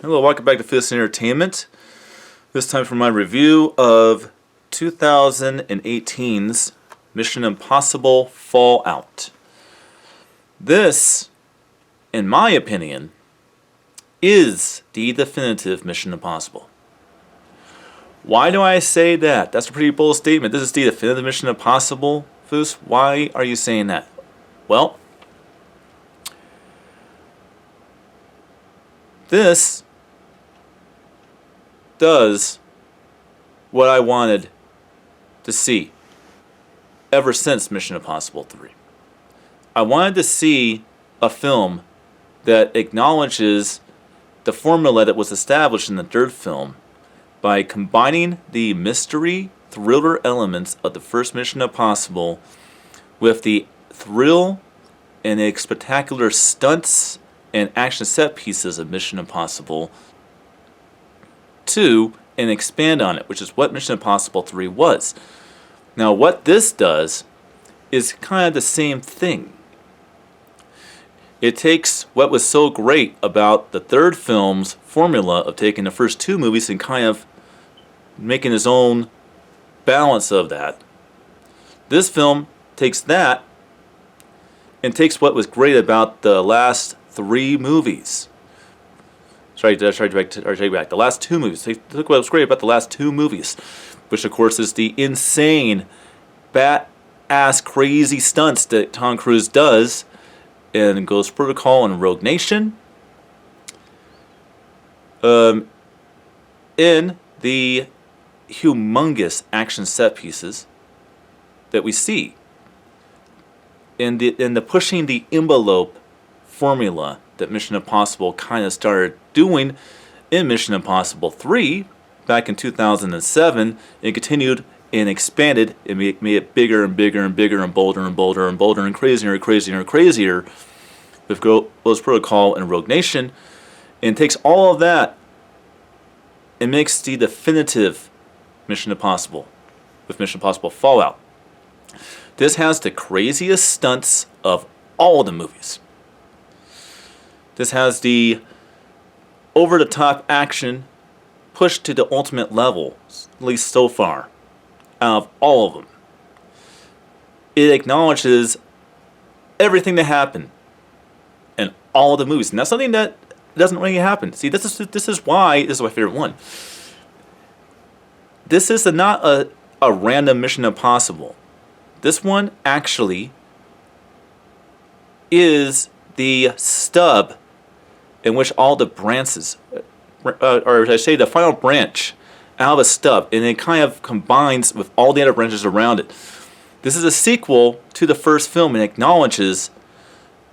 Hello, welcome back to Fist Entertainment. This time for my review of 2018's Mission Impossible Fallout. This, in my opinion, is the definitive Mission Impossible. Why do I say that? That's a pretty bold statement. This is the definitive Mission Impossible, Foos. Why are you saying that? Well, this does what I wanted to see ever since Mission Impossible 3. I wanted to see a film that acknowledges the formula that was established in the third film by combining the mystery thriller elements of the first Mission Impossible with the thrill and the spectacular stunts and action set pieces of Mission Impossible 2 and expand on it, which is what Mission Impossible 3 was. Now, what this does is kind of the same thing. It takes what was so great about the third film's formula of taking the first two movies and kind of making its own balance of that. This film takes that and takes what was great about the last three movies. Take back. The last two movies. Look what was great about the last two movies, which of course is the insane, bat-ass crazy stunts that Tom Cruise does in Ghost Protocol and Rogue Nation. In the humongous action set pieces that we see. In the pushing the envelope formula that Mission Impossible kind of started doing in Mission Impossible 3 back in 2007, and continued and expanded and made it bigger and bigger and bigger and bolder and bolder and bolder and crazier and crazier and crazier with Ghost Protocol and Rogue Nation, and takes all of that and makes the definitive Mission Impossible with Mission Impossible Fallout. This has the craziest stunts of all the movies. This has the over-the-top action pushed to the ultimate level, at least so far, out of all of them. It acknowledges everything that happened in all of the movies, and that's something that doesn't really happen. See, this is why this is my favorite one. This is not a random Mission Impossible. This one actually is the stub in which all the branches, or I say the final branch out of a stub, and it kind of combines with all the other branches around it. This is a sequel to the first film and acknowledges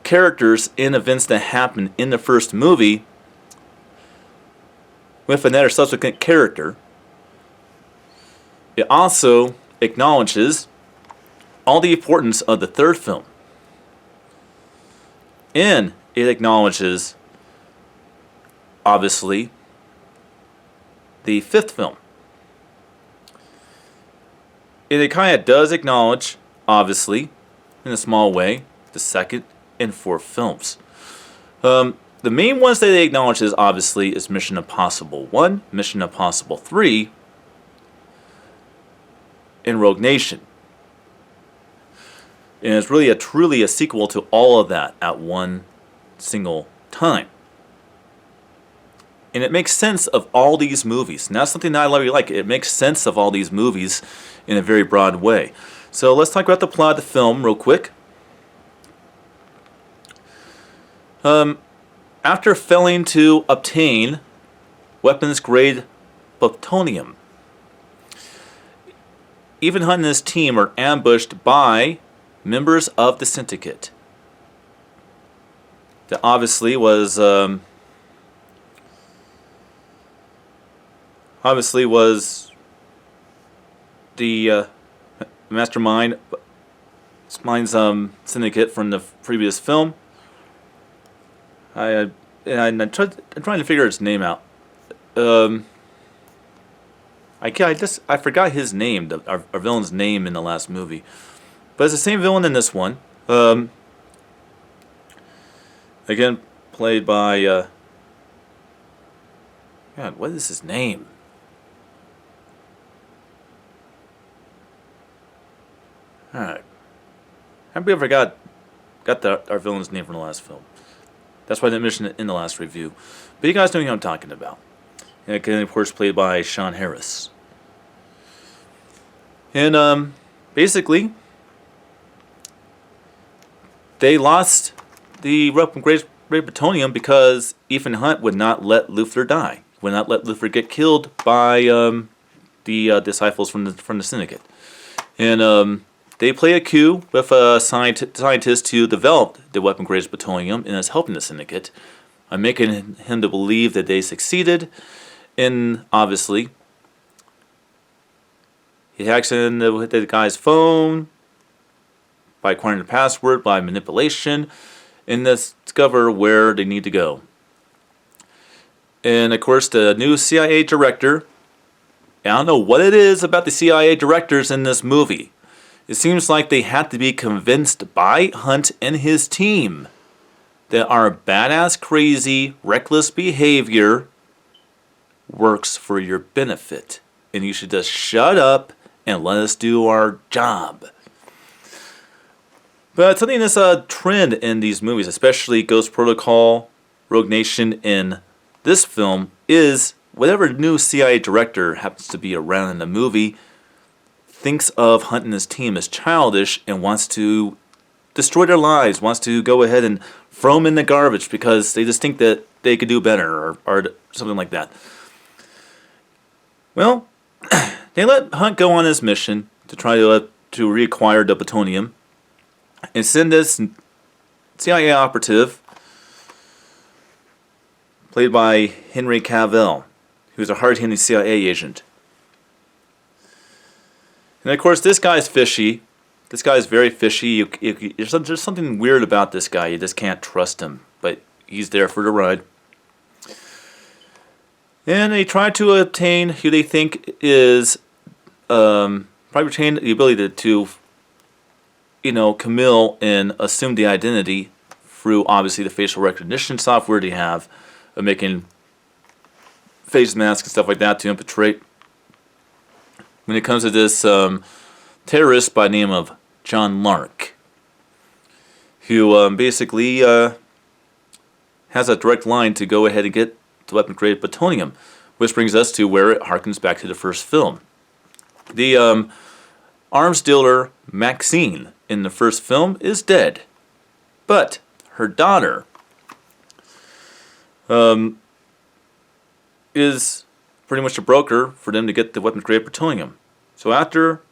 characters and events that happened in the first movie with another subsequent character. It also acknowledges all the importance of the third film. And it acknowledges, obviously, the fifth film. And it kind of does acknowledge, obviously, in a small way, the second and fourth films. The main ones that it acknowledges, obviously, is Mission Impossible 1, Mission Impossible 3, and Rogue Nation. And it's really truly a sequel to all of that at one single time. And it makes sense of all these movies. And that's something that I really like. It makes sense of all these movies in a very broad way. So let's talk about the plot of the film real quick. After failing to obtain weapons-grade plutonium, Ethan Hunt and his team are ambushed by members of the Syndicate. That obviously was the mastermind Syndicate from the previous film. I'm trying to figure his name out. I forgot his name, our villain's name in the last movie. But it's the same villain in this one. Again, played by God, what is his name? Alright. I believe I got our villain's name from the last film. That's why I didn't mention it in the last review. But you guys know who I'm talking about. And again, of course, played by Sean Harris. And basically, they lost the weapon grade plutonium because Ethan Hunt would not let Luthor die. Would not let Luthor get killed by the disciples from the Syndicate. And they play a coup with a scientist to develop the weapon grade plutonium and is helping the Syndicate. I'm making him to believe that they succeeded. And obviously, he hacks in the guy's phone by acquiring the password, by manipulation, and discover where they need to go. And of course, the new CIA director, I don't know what it is about the CIA directors in this movie. It seems like they had to be convinced by Hunt and his team that our badass, crazy, reckless behavior works for your benefit. And you should just shut up and let us do our job. But something that's a trend in these movies, especially Ghost Protocol, Rogue Nation, in this film, is whatever new CIA director happens to be around in the movie thinks of Hunt and his team as childish and wants to destroy their lives, wants to go ahead and throw them in the garbage because they just think that they could do better or something like that. Well, they let Hunt go on his mission to try to reacquire the plutonium and send this CIA operative, played by Henry Cavill, who's a hard-hitting CIA agent. And of course, this guy's fishy. This guy's very fishy. There's something weird about this guy. You just can't trust him. But he's there for the ride. And they try to obtain who they think is probably obtain the ability to Camille and assume the identity through obviously the facial recognition software they have of making face masks and stuff like that to infiltrate. When it comes to this terrorist by the name of John Lark, who basically has a direct line to go ahead and get the weapon-grade plutonium, which brings us to where it harkens back to the first film. The arms dealer Maxine in the first film is dead, but her daughter is pretty much a broker for them to get the weapons-grade plutonium. So after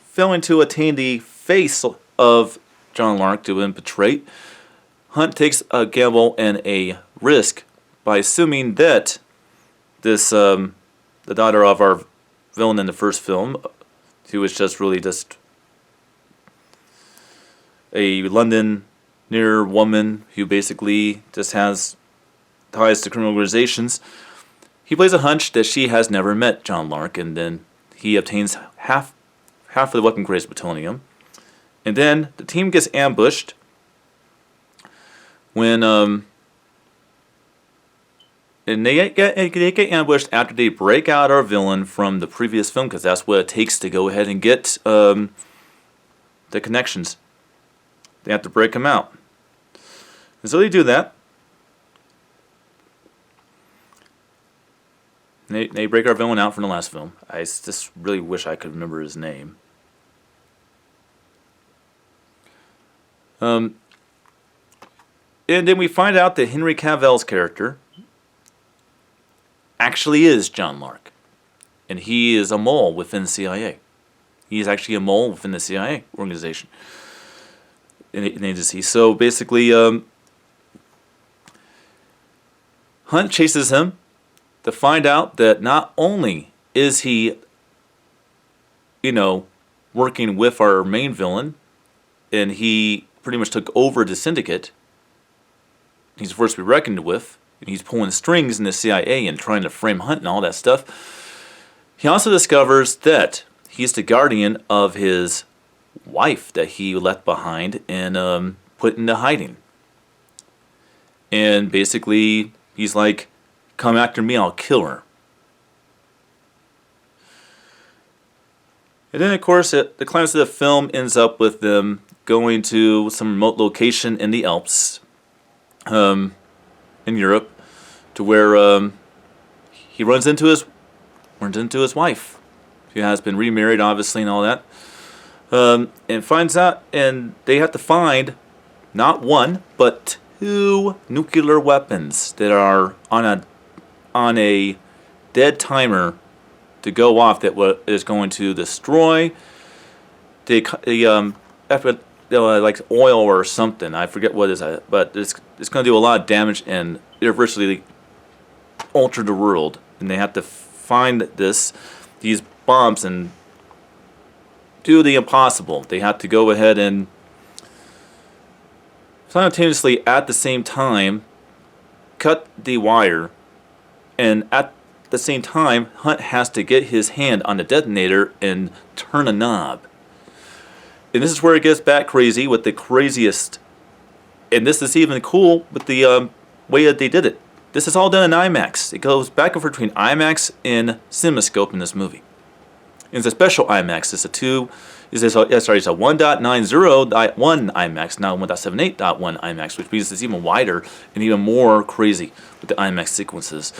failing to attain the face of John Lark to infiltrate, Hunt takes a gamble and a risk by assuming that this the daughter of our villain in the first film, who was just really just a London near woman who basically just has ties to criminal organizations. He plays a hunch that she has never met John Lark, and then he obtains half of the weapon-grade plutonium. And then the team gets ambushed when and they get ambushed after they break out our villain from the previous film, because that's what it takes to go ahead and get the connections. They have to break him out. And so they do that. They break our villain out from the last film. I just really wish I could remember his name. And then we find out that Henry Cavill's character actually is John Lark. And he is a mole within the CIA. He is actually a mole within the CIA organization. An agency. So basically, Hunt chases him to find out that not only is he, working with our main villain, and he pretty much took over the syndicate, he's a force to be reckoned with, and he's pulling strings in the CIA and trying to frame Hunt and all that stuff, he also discovers that he's the guardian of his wife that he left behind and put into hiding. And basically, he's like, Come after me, I'll kill her. And then, of course, the climax of the film ends up with them going to some remote location in the Alps, in Europe, to where he runs into his wife, who has been remarried, obviously, and all that, and finds out, and they have to find not one but two nuclear weapons that are on a dead timer to go off that is going to destroy like oil or something. I forget what it is, but it's going to do a lot of damage and irreversibly alter the world. And they have to find these bombs and do the impossible. They have to go ahead and simultaneously, at the same time, cut the wire, and at the same time, Hunt has to get his hand on the detonator and turn a knob. And this is where it gets back crazy with the craziest. And this is even cool with the way that they did it. This is all done in IMAX. It goes back and forth between IMAX and CinemaScope in this movie. And it's a special IMAX. It's a 1.90.1 IMAX, not 1.78.1 IMAX, which means it's even wider and even more crazy with the IMAX sequences.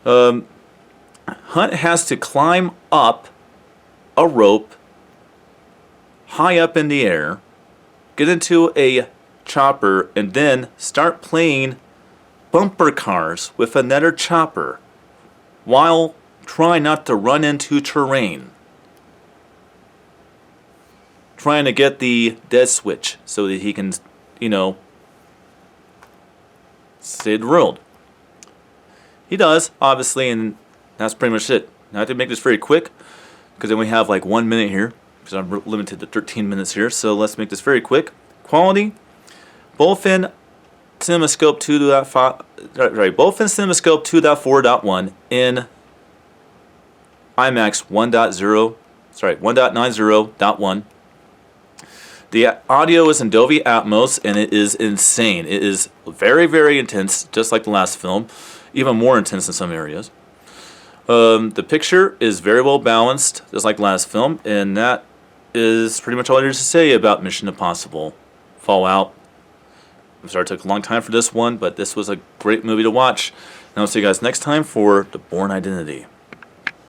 Hunt has to climb up a rope high up in the air, get into a chopper, and then start playing bumper cars with another chopper while trying not to run into terrain. Trying to get the dead switch so that he can, save the world. He does, obviously, and that's pretty much it. Now I have to make this very quick, because then we have like 1 minute here, because I'm limited to 13 minutes here, so let's make this very quick. Quality, both in CinemaScope 2.5, both in CinemaScope 2.4.1 in IMAX 1.90.1. The audio is in Dolby Atmos, and it is insane. It is very, very intense, just like the last film, even more intense in some areas. The picture is very well balanced, just like the last film, and that is pretty much all there is to say about Mission Impossible Fallout. I'm sorry it took a long time for this one, but this was a great movie to watch. And I'll see you guys next time for The Bourne Identity.